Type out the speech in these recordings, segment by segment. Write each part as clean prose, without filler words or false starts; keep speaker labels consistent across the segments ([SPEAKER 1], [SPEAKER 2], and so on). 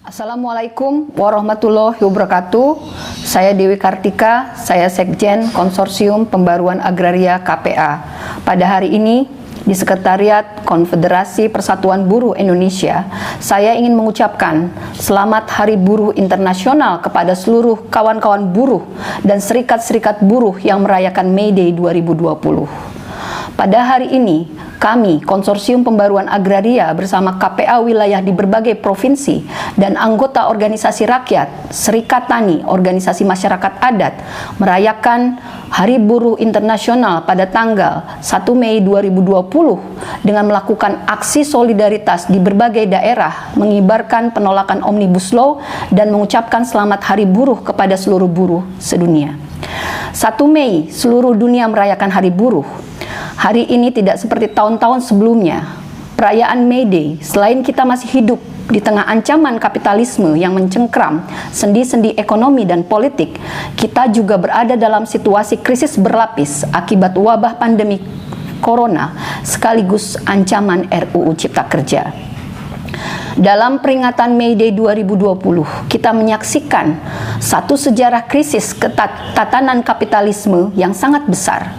[SPEAKER 1] Assalamualaikum warahmatullahi wabarakatuh. Saya Dewi Kartika, saya Sekjen Konsorsium Pembaruan Agraria KPA. Pada hari ini, di Sekretariat Konfederasi Persatuan Buruh Indonesia, saya ingin mengucapkan Selamat Hari Buruh Internasional kepada seluruh kawan-kawan buruh dan serikat-serikat buruh yang merayakan May Day 2020. Pada hari ini, kami, Konsorsium Pembaruan Agraria bersama KPA wilayah di berbagai provinsi dan anggota organisasi rakyat, serikat tani, organisasi masyarakat adat, merayakan Hari Buruh Internasional pada tanggal 1 Mei 2020 dengan melakukan aksi solidaritas di berbagai daerah, mengibarkan penolakan Omnibus Law dan mengucapkan Selamat Hari Buruh kepada seluruh buruh sedunia. 1 Mei, seluruh dunia merayakan Hari Buruh. Hari ini tidak seperti tahun-tahun sebelumnya. Perayaan May Day, selain kita masih hidup di tengah ancaman kapitalisme yang mencengkram sendi-sendi ekonomi dan politik, kita juga berada dalam situasi krisis berlapis akibat wabah pandemi corona sekaligus ancaman RUU Cipta Kerja. Dalam peringatan May Day 2020, kita menyaksikan satu sejarah krisis tatanan kapitalisme yang sangat besar,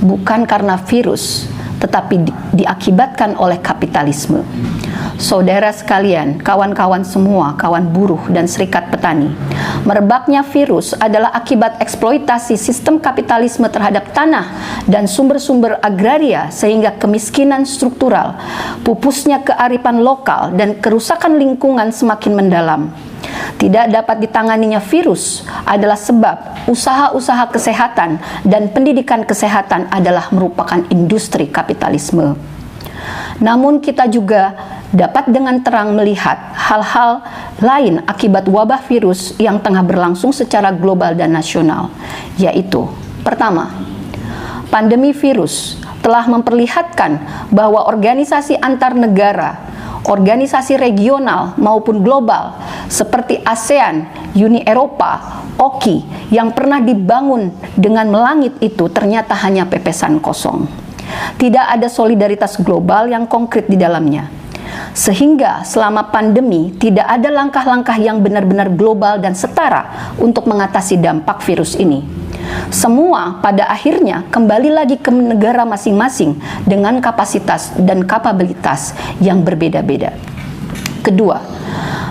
[SPEAKER 1] bukan karena virus, tetapi diakibatkan oleh kapitalisme. Saudara sekalian, kawan-kawan semua, kawan buruh dan serikat petani, merebaknya virus adalah akibat eksploitasi sistem kapitalisme terhadap tanah dan sumber-sumber agraria sehingga kemiskinan struktural, pupusnya kearifan lokal dan kerusakan lingkungan semakin mendalam. Tidak dapat ditanganinya virus adalah sebab usaha-usaha kesehatan dan pendidikan kesehatan adalah merupakan industri kapitalisme. Namun kita juga dapat dengan terang melihat hal-hal lain akibat wabah virus yang tengah berlangsung secara global dan nasional, yaitu pertama, pandemi virus telah memperlihatkan bahwa organisasi antar negara, organisasi regional maupun global seperti ASEAN, Uni Eropa, OKI yang pernah dibangun dengan melangit itu ternyata hanya pepesan kosong. Tidak ada solidaritas global yang konkret di dalamnya. Sehingga selama pandemi tidak ada langkah-langkah yang benar-benar global dan setara untuk mengatasi dampak virus ini. Semua pada akhirnya kembali lagi ke negara masing-masing dengan kapasitas dan kapabilitas yang berbeda-beda. Kedua,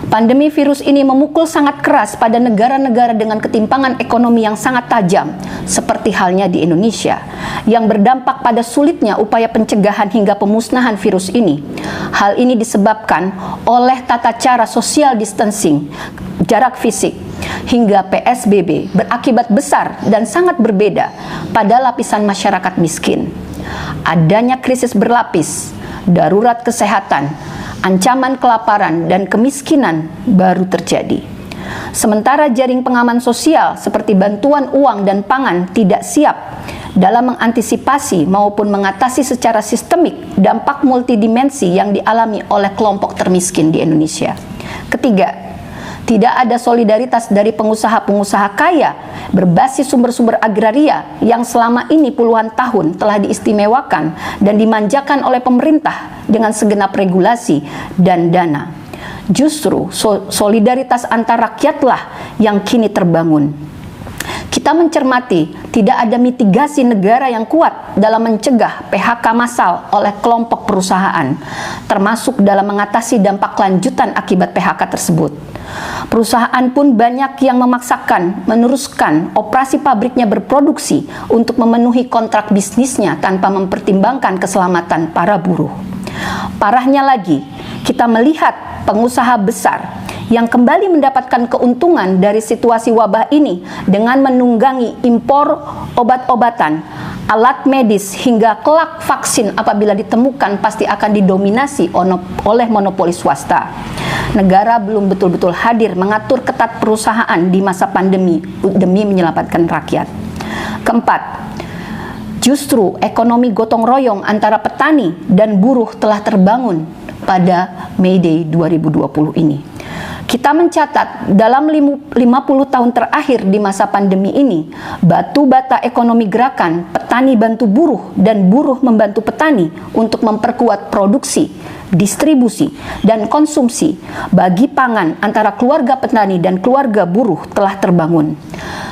[SPEAKER 1] pandemi virus ini memukul sangat keras pada negara-negara dengan ketimpangan ekonomi yang sangat tajam, seperti halnya di Indonesia, yang berdampak pada sulitnya upaya pencegahan hingga pemusnahan virus ini. Hal ini disebabkan oleh tata cara social distancing, jarak fisik, hingga PSBB berakibat besar dan sangat berbeda pada lapisan masyarakat miskin. Adanya krisis berlapis, darurat kesehatan, ancaman kelaparan dan kemiskinan baru terjadi. Sementara jaring pengaman sosial seperti bantuan uang dan pangan tidak siap dalam mengantisipasi maupun mengatasi secara sistemik dampak multidimensi yang dialami oleh kelompok termiskin di Indonesia. Ketiga, tidak ada solidaritas dari pengusaha-pengusaha kaya berbasis sumber-sumber agraria yang selama ini puluhan tahun telah diistimewakan dan dimanjakan oleh pemerintah dengan segenap regulasi dan dana. Justru solidaritas antar rakyatlah yang kini terbangun. Kita mencermati tidak ada mitigasi negara yang kuat dalam mencegah PHK massal oleh kelompok perusahaan, termasuk dalam mengatasi dampak lanjutan akibat PHK tersebut. Perusahaan pun banyak yang memaksakan meneruskan operasi pabriknya berproduksi untuk memenuhi kontrak bisnisnya tanpa mempertimbangkan keselamatan para buruh. Parahnya lagi, kita melihat pengusaha besar yang kembali mendapatkan keuntungan dari situasi wabah ini dengan menunggangi impor obat-obatan, alat medis hingga kelak vaksin apabila ditemukan pasti akan didominasi oleh monopoli swasta. Negara belum betul-betul hadir mengatur ketat perusahaan di masa pandemi demi menyelamatkan rakyat. Keempat, justru ekonomi gotong royong antara petani dan buruh telah terbangun pada May Day 2020 ini. Kita mencatat dalam 50 tahun terakhir di masa pandemi ini, batu bata ekonomi gerakan petani bantu buruh dan buruh membantu petani untuk memperkuat produksi, distribusi, dan konsumsi bagi pangan antara keluarga petani dan keluarga buruh telah terbangun.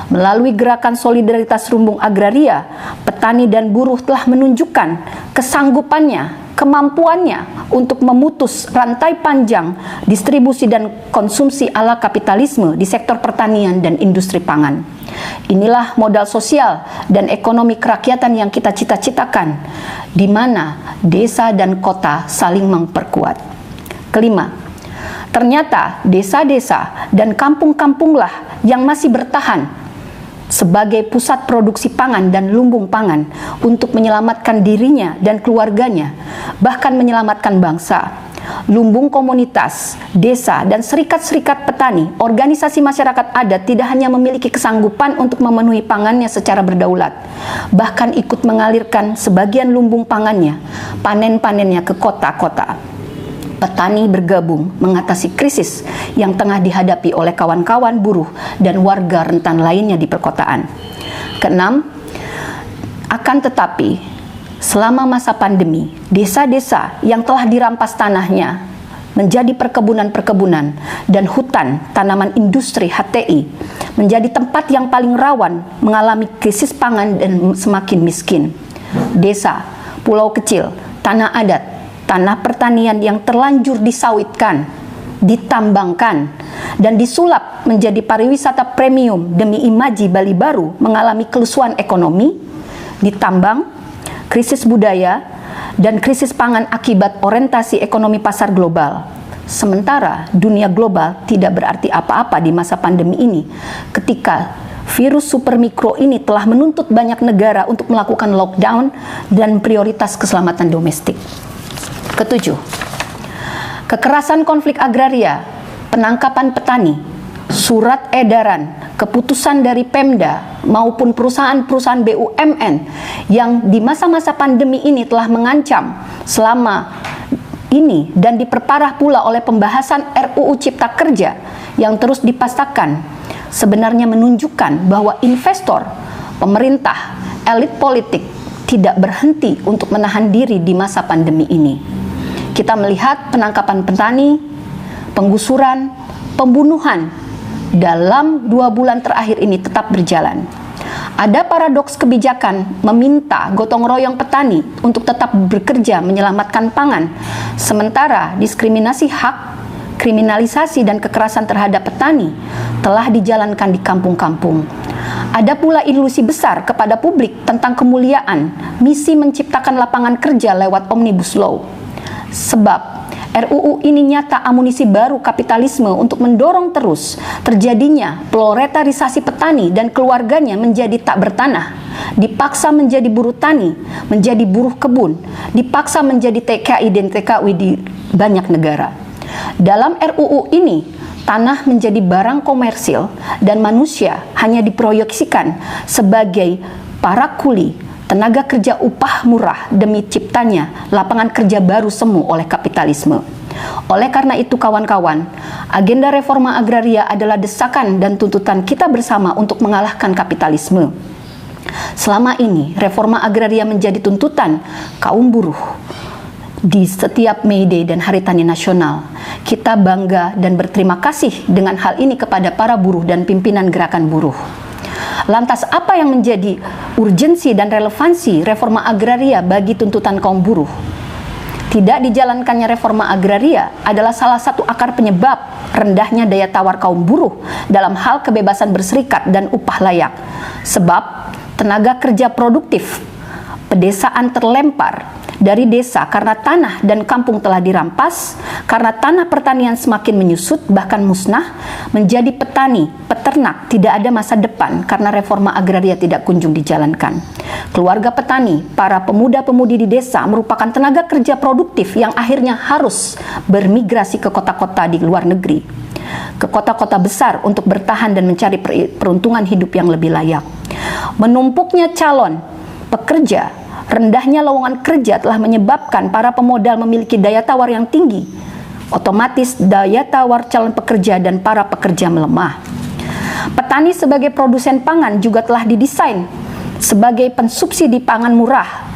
[SPEAKER 1] Melalui gerakan solidaritas rumbung agraria, petani dan buruh telah menunjukkan kesanggupannya, kemampuannya untuk memutus rantai panjang distribusi dan konsumsi ala kapitalisme di sektor pertanian dan industri pangan. Inilah modal sosial dan ekonomi kerakyatan yang kita cita-citakan, di mana desa dan kota saling memperkuat. Kelima, ternyata desa-desa dan kampung-kampunglah yang masih bertahan sebagai pusat produksi pangan dan lumbung pangan untuk menyelamatkan dirinya dan keluarganya, bahkan menyelamatkan bangsa. Lumbung komunitas, desa, dan serikat-serikat petani, organisasi masyarakat adat tidak hanya memiliki kesanggupan untuk memenuhi pangannya secara berdaulat, bahkan ikut mengalirkan sebagian lumbung pangannya, panen-panennya ke kota-kota. Petani bergabung mengatasi krisis yang tengah dihadapi oleh kawan-kawan buruh dan warga rentan lainnya di perkotaan. Keenam, akan tetapi, selama masa pandemi, desa-desa yang telah dirampas tanahnya menjadi perkebunan-perkebunan dan hutan tanaman industri HTI menjadi tempat yang paling rawan mengalami krisis pangan dan semakin miskin. Desa, pulau kecil, tanah adat, tanah pertanian yang terlanjur disawitkan, ditambangkan, dan disulap menjadi pariwisata premium demi imaji Bali baru mengalami kelusuan ekonomi, ditambang, krisis budaya, dan krisis pangan akibat orientasi ekonomi pasar global. Sementara dunia global tidak berarti apa-apa di masa pandemi ini, ketika virus supermikro ini telah menuntut banyak negara untuk melakukan lockdown dan prioritas keselamatan domestik. Ketujuh, kekerasan konflik agraria, penangkapan petani, surat edaran, keputusan dari Pemda maupun perusahaan-perusahaan BUMN yang di masa-masa pandemi ini telah mengancam selama ini dan diperparah pula oleh pembahasan RUU Cipta Kerja yang terus dipaksakan, sebenarnya menunjukkan bahwa investor, pemerintah, elit politik tidak berhenti untuk menahan diri di masa pandemi ini. Kita melihat penangkapan petani, penggusuran, pembunuhan dalam 2 bulan terakhir ini tetap berjalan. Ada paradoks kebijakan meminta gotong royong petani untuk tetap bekerja menyelamatkan pangan, sementara diskriminasi hak, kriminalisasi dan kekerasan terhadap petani telah dijalankan di kampung-kampung. Ada pula ilusi besar kepada publik tentang kemuliaan misi menciptakan lapangan kerja lewat Omnibus Law. Sebab RUU ini nyata amunisi baru kapitalisme untuk mendorong terus terjadinya proletarisasi petani dan keluarganya menjadi tak bertanah, dipaksa menjadi buruh tani, menjadi buruh kebun, dipaksa menjadi TKI dan TKW di banyak negara. Dalam RUU ini, tanah menjadi barang komersil dan manusia hanya diproyeksikan sebagai para kuli, tenaga kerja upah murah demi ciptanya lapangan kerja baru semu oleh kapitalisme. Oleh karena itu kawan-kawan, agenda reforma agraria adalah desakan dan tuntutan kita bersama untuk mengalahkan kapitalisme. Selama ini, reforma agraria menjadi tuntutan kaum buruh. Di setiap May Day dan Hari Tani Nasional, kita bangga dan berterima kasih dengan hal ini kepada para buruh dan pimpinan gerakan buruh. Lantas apa yang menjadi urgensi dan relevansi reforma agraria bagi tuntutan kaum buruh? Tidak dijalankannya reforma agraria adalah salah satu akar penyebab rendahnya daya tawar kaum buruh dalam hal kebebasan berserikat dan upah layak. Sebab tenaga kerja produktif, pedesaan terlempar dari desa karena tanah dan kampung telah dirampas, karena tanah pertanian semakin menyusut bahkan musnah, menjadi petani, peternak tidak ada masa depan karena reforma agraria tidak kunjung dijalankan. Keluarga petani, para pemuda-pemudi di desa merupakan tenaga kerja produktif yang akhirnya harus bermigrasi ke kota-kota di luar negeri, ke kota-kota besar untuk bertahan dan mencari peruntungan hidup yang lebih layak. Menumpuknya calon pekerja, rendahnya lowongan kerja telah menyebabkan para pemodal memiliki daya tawar yang tinggi Otomatis daya tawar calon pekerja dan para pekerja melemah. Petani sebagai produsen pangan juga telah didesain sebagai pensubsidi pangan murah.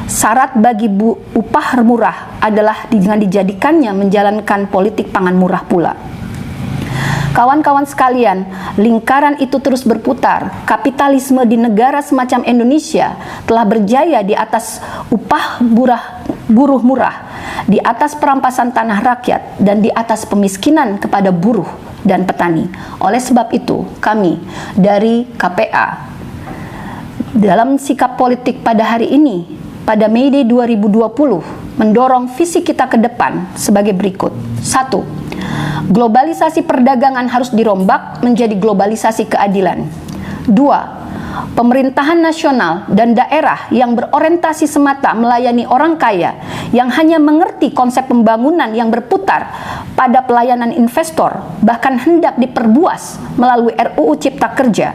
[SPEAKER 1] Syarat bagi upah murah adalah dengan dijadikannya menjalankan politik pangan murah pula. Kawan-kawan sekalian, lingkaran itu terus berputar. Kapitalisme di negara semacam Indonesia telah berjaya di atas upah buruh murah, di atas perampasan tanah rakyat, dan di atas pemiskinan kepada buruh dan petani. Oleh sebab itu, kami dari KPA dalam sikap politik pada hari ini, pada Mei Day 2020, mendorong visi kita ke depan sebagai berikut. 1. Globalisasi perdagangan harus dirombak menjadi globalisasi keadilan. 2. Pemerintahan nasional dan daerah yang berorientasi semata melayani orang kaya, yang hanya mengerti konsep pembangunan yang berputar pada pelayanan investor, bahkan hendak diperbuas melalui RUU Cipta Kerja,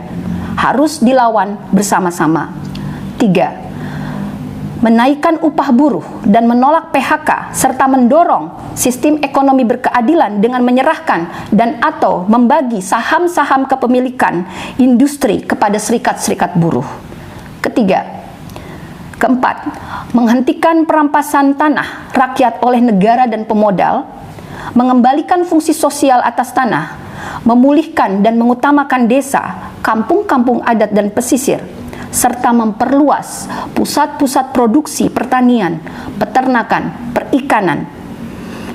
[SPEAKER 1] harus dilawan bersama-sama. 3. Menaikkan upah buruh dan menolak PHK, serta mendorong sistem ekonomi berkeadilan dengan menyerahkan dan atau membagi saham-saham kepemilikan industri kepada serikat-serikat buruh. Keempat, menghentikan perampasan tanah rakyat oleh negara dan pemodal, mengembalikan fungsi sosial atas tanah, memulihkan dan mengutamakan desa, kampung-kampung adat dan pesisir, serta memperluas pusat-pusat produksi pertanian, peternakan, perikanan,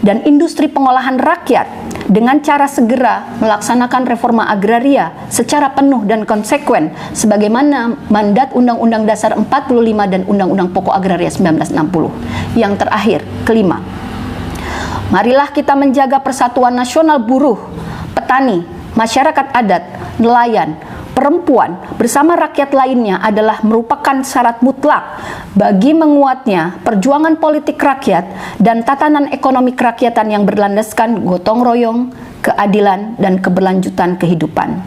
[SPEAKER 1] dan industri pengolahan rakyat dengan cara segera melaksanakan reforma agraria secara penuh dan konsekuen sebagaimana mandat Undang-Undang Dasar 45 dan Undang-Undang Pokok Agraria 1960. Yang terakhir, kelima, marilah kita menjaga persatuan nasional buruh, petani, masyarakat adat, nelayan, perempuan bersama rakyat lainnya adalah merupakan syarat mutlak bagi menguatnya perjuangan politik rakyat dan tatanan ekonomi kerakyatan yang berlandaskan gotong royong, keadilan, dan keberlanjutan kehidupan.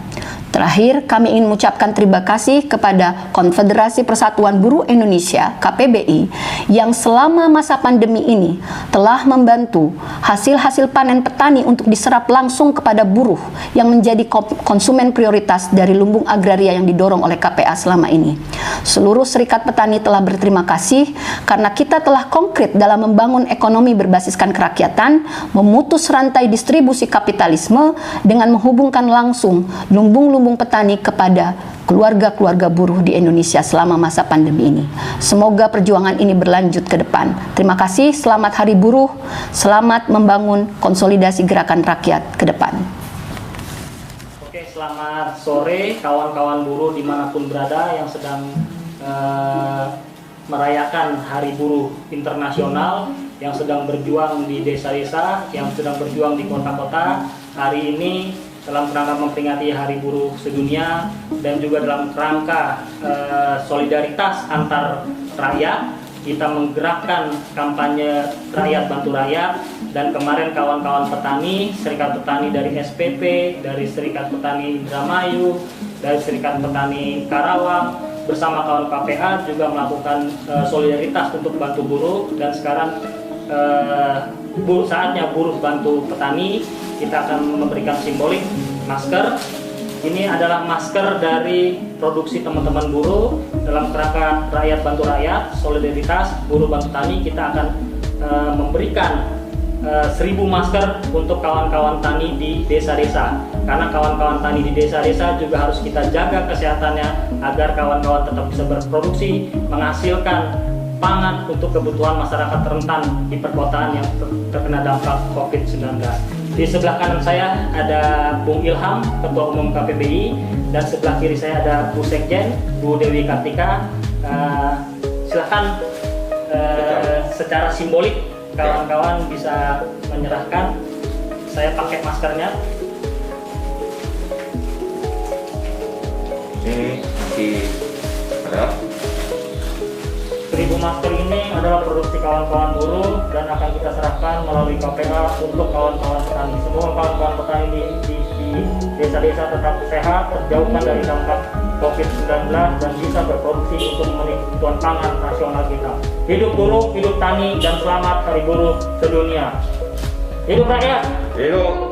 [SPEAKER 1] Terakhir, kami ingin mengucapkan terima kasih kepada Konfederasi Persatuan Buruh Indonesia (KPBI) yang selama masa pandemi ini telah membantu hasil-hasil panen petani untuk diserap langsung kepada buruh yang menjadi konsumen prioritas dari lumbung agraria yang didorong oleh KPA selama ini. Seluruh serikat petani telah berterima kasih karena kita telah konkret dalam membangun ekonomi berbasiskan kerakyatan, memutus rantai distribusi kapitalisme dengan menghubungkan langsung lumbung-lumbung petani kepada keluarga-keluarga buruh di Indonesia selama masa pandemi ini. Semoga perjuangan ini berlanjut ke depan. Terima kasih, selamat Hari Buruh, selamat membangun konsolidasi gerakan rakyat ke depan.
[SPEAKER 2] Oke, selamat sore kawan-kawan buruh dimanapun berada yang sedang merayakan Hari Buruh Internasional, yang sedang berjuang di desa-desa, yang sedang berjuang di kota-kota. Hari ini dalam kerangka memperingati Hari Buruh Sedunia dan juga dalam kerangka solidaritas antar rakyat, kita menggerakkan kampanye Rakyat Bantu Rakyat. Dan kemarin kawan-kawan petani, serikat petani dari SPP, dari serikat petani Indramayu, dari serikat petani Karawang, bersama kawan KPA juga melakukan solidaritas untuk bantu buruh. Dan sekarang saatnya buruh bantu petani. Kita akan memberikan simbolik masker. Ini adalah masker dari produksi teman-teman buruh dalam kerangka Rakyat Bantu Rakyat, solidaritas buruh bantu tani. Kita akan memberikan 1000 masker untuk kawan-kawan tani di desa-desa. Karena kawan-kawan tani di desa-desa juga harus kita jaga kesehatannya agar kawan-kawan tetap bisa berproduksi, menghasilkan pangan untuk kebutuhan masyarakat rentan di perkotaan yang terkena dampak COVID-19. Di sebelah kanan saya ada Bung Ilham, Ketua Umum KPBI, dan sebelah kiri saya ada Bu Sekjen, Bu Dewi Kartika. Silahkan secara simbolik kawan-kawan bisa menyerahkan. Saya pakai maskernya.
[SPEAKER 3] Ini masih ada.
[SPEAKER 2] 1000 masker ini adalah produksi kawan-kawan buruh dan akan kita serahkan melalui KPA untuk kawan-kawan petani. Semua kawan-kawan petani di desa-desa tetap sehat, terjauhkan dari dampak COVID-19 dan bisa berproduksi untuk memenuhi kebutuhan pangan nasional kita. Hidup buruh, hidup tani, dan selamat Hari Buruh Sedunia. Hidup rakyat.
[SPEAKER 3] Hidup